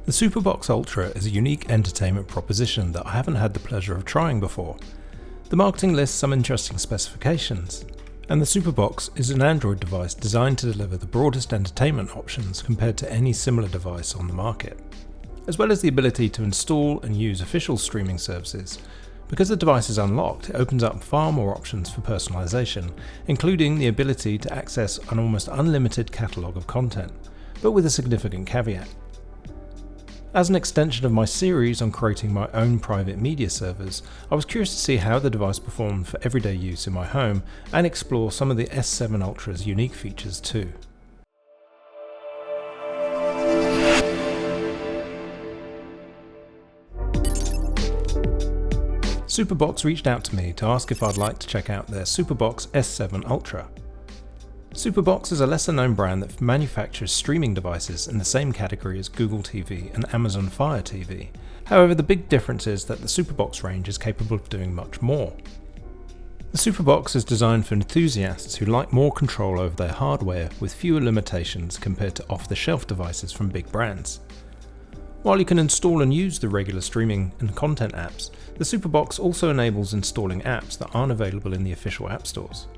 The SuperBox Ultra is a unique entertainment proposition that I haven't had the pleasure of trying before. The marketing lists some interesting specifications, and the SuperBox is an Android device designed to deliver the broadest entertainment options compared to any similar device on the market, as well as the ability to install and use official streaming services. Because the device is unlocked, it opens up far more options for personalization, including the ability to access an almost unlimited catalogue of content, but with a significant caveat. As an extension of my series on creating my own private media servers, I was curious to see how the device performed for everyday use in my home and explore some of the S7 Ultra's unique features too. SuperBox reached out to me to ask if I'd like to check out their SuperBox S7 Ultra. SuperBox is a lesser-known brand that manufactures streaming devices in the same category as Google TV and Amazon Fire TV. However, the big difference is that the SuperBox range is capable of doing much more. The SuperBox is designed for enthusiasts who like more control over their hardware with fewer limitations compared to off-the-shelf devices from big brands. While you can install and use the regular streaming and content apps, the SuperBox also enables installing apps that aren't available in the official app stores.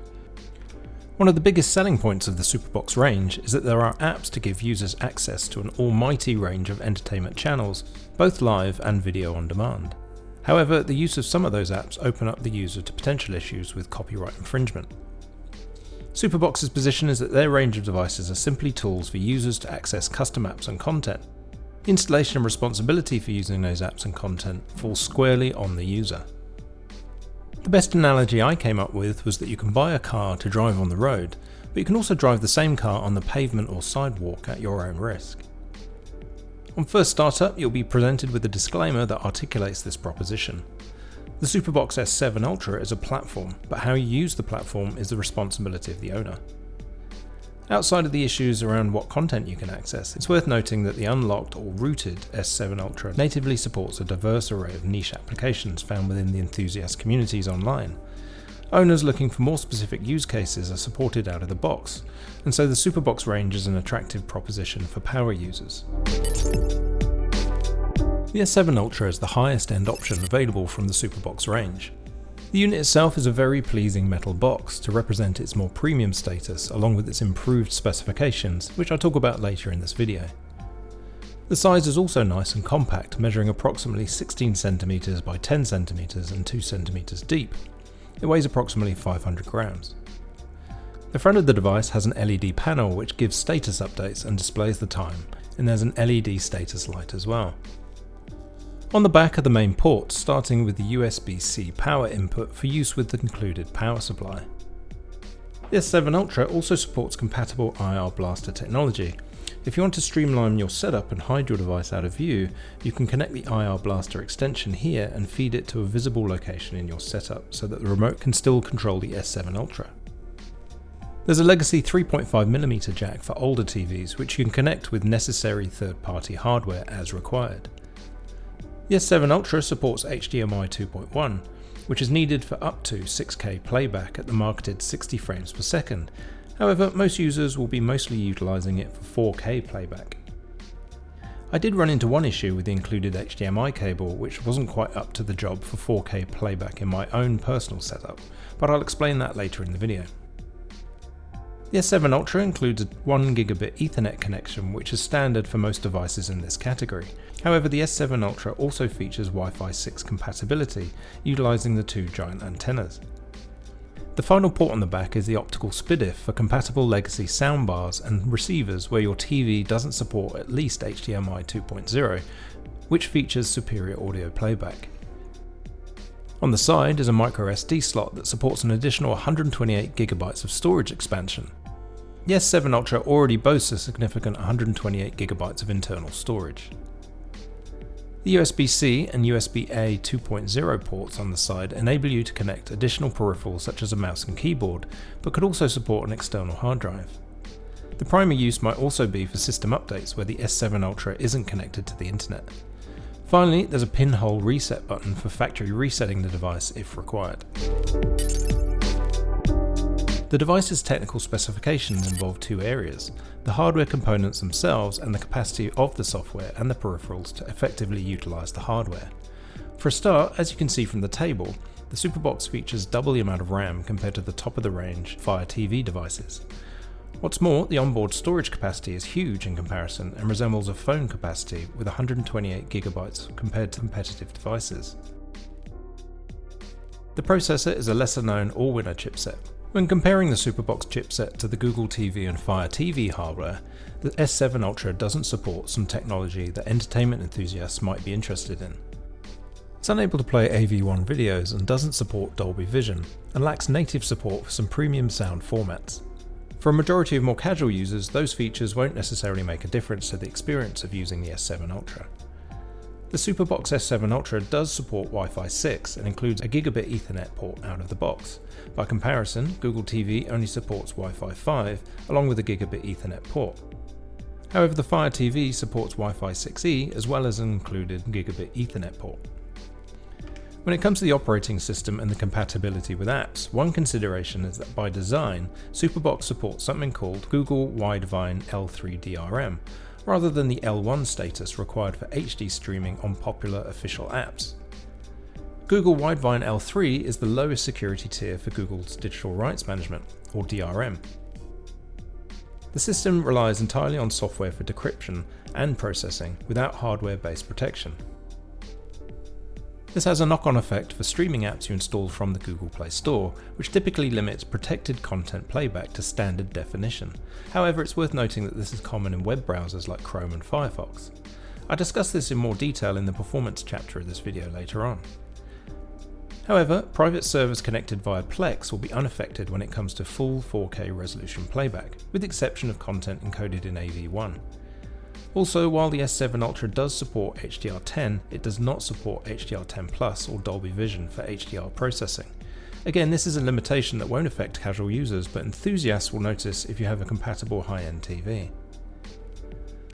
One of the biggest selling points of the SuperBox range is that there are apps to give users access to an almighty range of entertainment channels, both live and video on demand. However, the use of some of those apps open up the user to potential issues with copyright infringement. SuperBox's position is that their range of devices are simply tools for users to access custom apps and content. The installation and responsibility for using those apps and content falls squarely on the user. The best analogy I came up with was that you can buy a car to drive on the road, but you can also drive the same car on the pavement or sidewalk at your own risk. On first startup, you'll be presented with a disclaimer that articulates this proposition. The SuperBox S7 Ultra is a platform, but how you use the platform is the responsibility of the owner. Outside of the issues around what content you can access, it's worth noting that the unlocked or rooted S7 Ultra natively supports a diverse array of niche applications found within the enthusiast communities online. Owners looking for more specific use cases are supported out of the box, and so the SuperBox range is an attractive proposition for power users. The S7 Ultra is the highest end option available from the SuperBox range. The unit itself is a very pleasing metal box to represent its more premium status along with its improved specifications, which I'll talk about later in this video. The size is also nice and compact, measuring approximately 16cm by 10cm and 2cm deep. It weighs approximately 500 grams. The front of the device has an LED panel which gives status updates and displays the time, and there's an LED status light as well. On the back are the main ports, starting with the USB-C power input for use with the included power supply. The S7 Ultra also supports compatible IR blaster technology. If you want to streamline your setup and hide your device out of view, you can connect the IR blaster extension here and feed it to a visible location in your setup so that the remote can still control the S7 Ultra. There's a legacy 3.5mm jack for older TVs which you can connect with necessary third-party hardware as required. The S7 Ultra supports HDMI 2.1, which is needed for up to 6K playback at the marketed 60 frames per second. However, most users will be mostly utilising it for 4K playback. I did run into one issue with the included HDMI cable, which wasn't quite up to the job for 4K playback in my own personal setup, but I'll explain that later in the video. The S7 Ultra includes a 1GB Ethernet connection, which is standard for most devices in this category. However, the S7 Ultra also features Wi-Fi 6 compatibility, utilising the two giant antennas. The final port on the back is the optical SPDIF for compatible legacy soundbars and receivers where your TV doesn't support at least HDMI 2.0, which features superior audio playback. On the side is a microSD slot that supports an additional 128GB of storage expansion. The S7 Ultra already boasts a significant 128GB of internal storage. The USB-C and USB-A 2.0 ports on the side enable you to connect additional peripherals such as a mouse and keyboard, but could also support an external hard drive. The primary use might also be for system updates where the S7 Ultra isn't connected to the internet. Finally, there's a pinhole reset button for factory resetting the device if required. The The device's technical specifications involve two areas: the hardware components themselves and the capacity of the software and the peripherals to effectively utilize the hardware. For a start, as you can see from the table, the SuperBox features double the amount of RAM compared to the top-of-the-range Fire TV devices. What's more, the onboard storage capacity is huge in comparison and resembles a phone capacity with 128GB compared to competitive devices. The processor is a lesser-known all-winner chipset. When comparing the SuperBox chipset to the Google TV and Fire TV hardware, the S7 Ultra doesn't support some technology that entertainment enthusiasts might be interested in. It's unable to play AV1 videos and doesn't support Dolby Vision, and lacks native support for some premium sound formats. For a majority of more casual users, those features won't necessarily make a difference to the experience of using the S7 Ultra. The SuperBox S7 Ultra does support Wi-Fi 6 and includes a gigabit Ethernet port out of the box. By comparison, Google TV only supports Wi-Fi 5 along with a gigabit Ethernet port. However, the Fire TV supports Wi-Fi 6E as well as an included gigabit Ethernet port. When it comes to the operating system and the compatibility with apps, one consideration is that by design, SuperBox supports something called Google Widevine L3 DRM, rather than the L1 status required for HD streaming on popular official apps. Google Widevine L3 is the lowest security tier for Google's digital rights management, or DRM. The system relies entirely on software for decryption and processing without hardware-based protection. This has a knock-on effect for streaming apps you install from the Google Play Store, which typically limits protected content playback to standard definition. However, it's worth noting that this is common in web browsers like Chrome and Firefox. I discuss this in more detail in the performance chapter of this video later on. However, private servers connected via Plex will be unaffected when it comes to full 4K resolution playback, with the exception of content encoded in AV1. Also, while the S7 Ultra does support HDR10, it does not support HDR10 Plus or Dolby Vision for HDR processing. Again, this is a limitation that won't affect casual users, but enthusiasts will notice if you have a compatible high-end TV.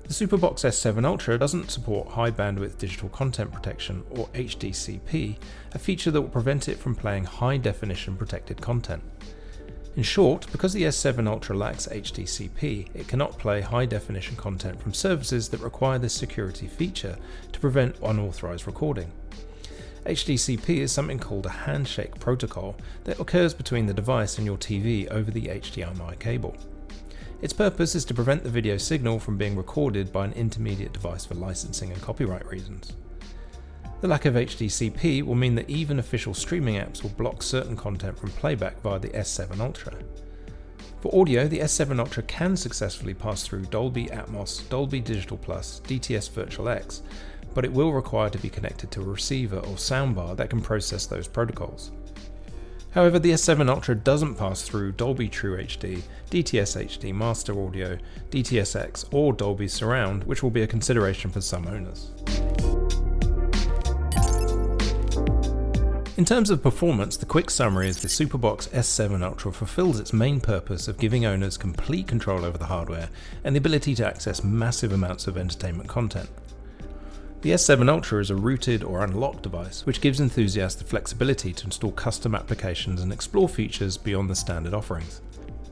The SuperBox S7 Ultra doesn't support high bandwidth digital content protection or HDCP, a feature that will prevent it from playing high definition protected content. In short, because the S7 Ultra lacks HDCP, it cannot play high-definition content from services that require this security feature to prevent unauthorized recording. HDCP is something called a handshake protocol that occurs between the device and your TV over the HDMI cable. Its purpose is to prevent the video signal from being recorded by an intermediate device for licensing and copyright reasons. The lack of HDCP will mean that even official streaming apps will block certain content from playback via the S7 Ultra. For audio, the S7 Ultra can successfully pass through Dolby Atmos, Dolby Digital Plus, DTS Virtual X, but it will require to be connected to a receiver or soundbar that can process those protocols. However, the S7 Ultra doesn't pass through Dolby True HD, DTS HD Master Audio, DTS-X, or Dolby Surround, which will be a consideration for some owners. In terms of performance, the quick summary is the SuperBox S7 Ultra fulfills its main purpose of giving owners complete control over the hardware and the ability to access massive amounts of entertainment content. The S7 Ultra is a rooted or unlocked device, which gives enthusiasts the flexibility to install custom applications and explore features beyond the standard offerings.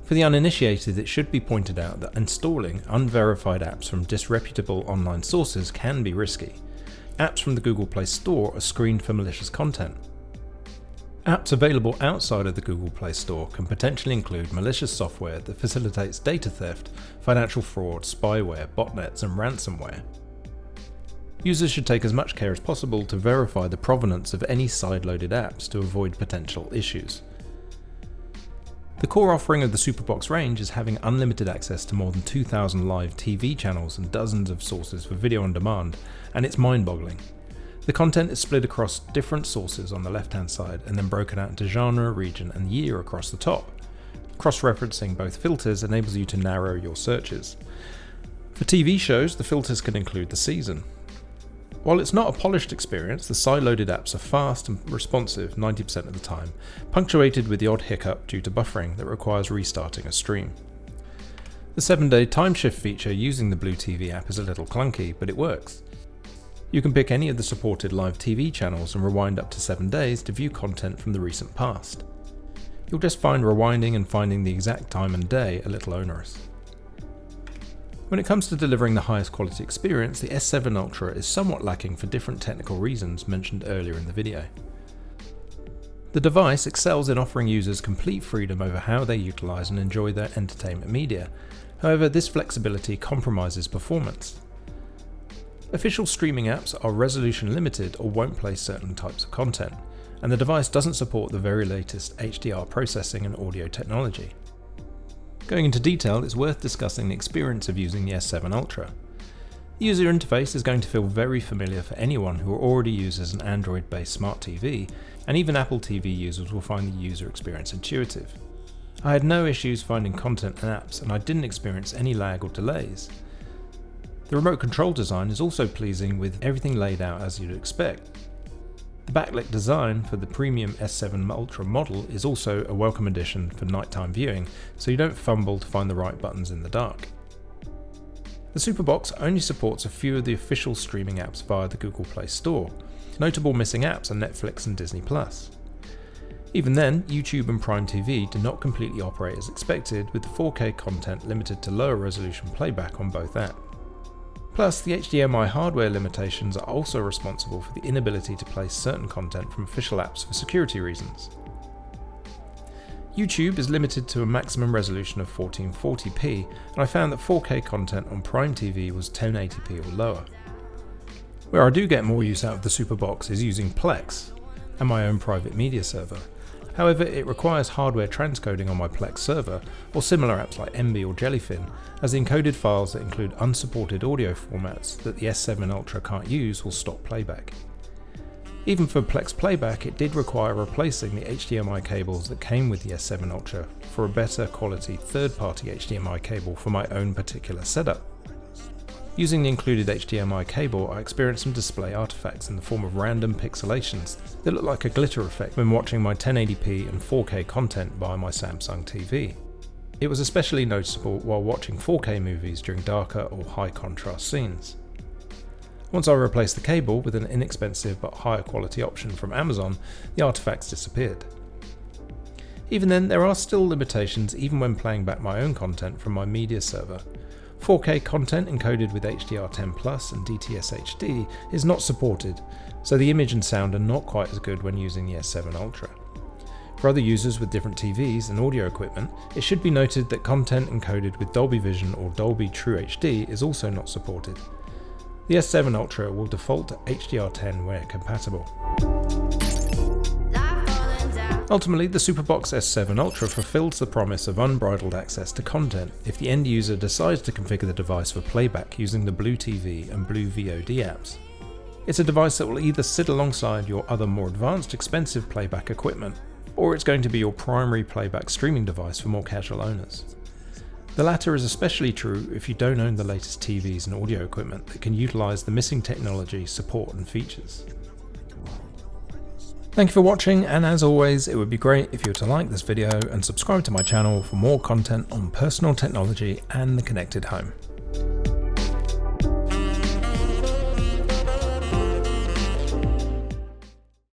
For the uninitiated, it should be pointed out that installing unverified apps from disreputable online sources can be risky. Apps from the Google Play Store are screened for malicious content. Apps available outside of the Google Play Store can potentially include malicious software that facilitates data theft, financial fraud, spyware, botnets, and ransomware. Users should take as much care as possible to verify the provenance of any side-loaded apps to avoid potential issues. The core offering of the SuperBox range is having unlimited access to more than 2,000 live TV channels and dozens of sources for video on demand, and it's mind-boggling. The content is split across different sources on the left-hand side and then broken out into genre, region, and year across the top. Cross-referencing both filters enables you to narrow your searches. For TV shows, the filters can include the season. While it's not a polished experience, the side-loaded apps are fast and responsive 90% of the time, punctuated with the odd hiccup due to buffering that requires restarting a stream. The 7-day time shift feature using the Blue TV app is a little clunky, but it works. You can pick any of the supported live TV channels and rewind up to 7 days to view content from the recent past. You'll just find rewinding and finding the exact time and day a little onerous. When it comes to delivering the highest quality experience, the S7 Ultra is somewhat lacking for different technical reasons mentioned earlier in the video. The device excels in offering users complete freedom over how they utilise and enjoy their entertainment media. However, this flexibility compromises performance. Official streaming apps are resolution limited or won't play certain types of content, and the device doesn't support the very latest HDR processing and audio technology. Going into detail, it's worth discussing the experience of using the S7 Ultra. The user interface is going to feel very familiar for anyone who already uses an Android-based smart TV, and even Apple TV users will find the user experience intuitive. I had no issues finding content and apps, and I didn't experience any lag or delays. The remote control design is also pleasing, with everything laid out as you'd expect. The backlit design for the premium S7 Ultra model is also a welcome addition for nighttime viewing, so you don't fumble to find the right buttons in the dark. The SuperBox only supports a few of the official streaming apps via the Google Play Store. Notable missing apps are Netflix and Disney+. Even then, YouTube and Prime TV do not completely operate as expected, with the 4K content limited to lower resolution playback on both apps. Plus, the HDMI hardware limitations are also responsible for the inability to play certain content from official apps for security reasons. YouTube is limited to a maximum resolution of 1440p, and I found that 4K content on Prime TV was 1080p or lower. Where I do get more use out of the SuperBox is using Plex and my own private media server. However, it requires hardware transcoding on my Plex server, or similar apps like Emby or Jellyfin, as the encoded files that include unsupported audio formats that the S7 Ultra can't use will stop playback. Even for Plex playback, it did require replacing the HDMI cables that came with the S7 Ultra for a better quality third-party HDMI cable for my own particular setup. Using the included HDMI cable, I experienced some display artifacts in the form of random pixelations that look like a glitter effect when watching my 1080p and 4K content via my Samsung TV. It was especially noticeable while watching 4K movies during darker or high contrast scenes. Once I replaced the cable with an inexpensive but higher quality option from Amazon, the artifacts disappeared. Even then, there are still limitations even when playing back my own content from my media server. 4K content encoded with HDR10 Plus and DTS HD is not supported, so the image and sound are not quite as good when using the S7 Ultra. For other users with different TVs and audio equipment, it should be noted that content encoded with Dolby Vision or Dolby True HD is also not supported. The S7 Ultra will default to HDR10 where compatible. Ultimately, the SuperBox S7 Ultra fulfills the promise of unbridled access to content if the end user decides to configure the device for playback using the Blue TV and Blue VOD apps. It's a device that will either sit alongside your other more advanced expensive playback equipment, or it's going to be your primary playback streaming device for more casual owners. The latter is especially true if you don't own the latest TVs and audio equipment that can utilise the missing technology, support and features. Thank you for watching, and as always, it would be great if you were to like this video and subscribe to my channel for more content on personal technology and the connected home.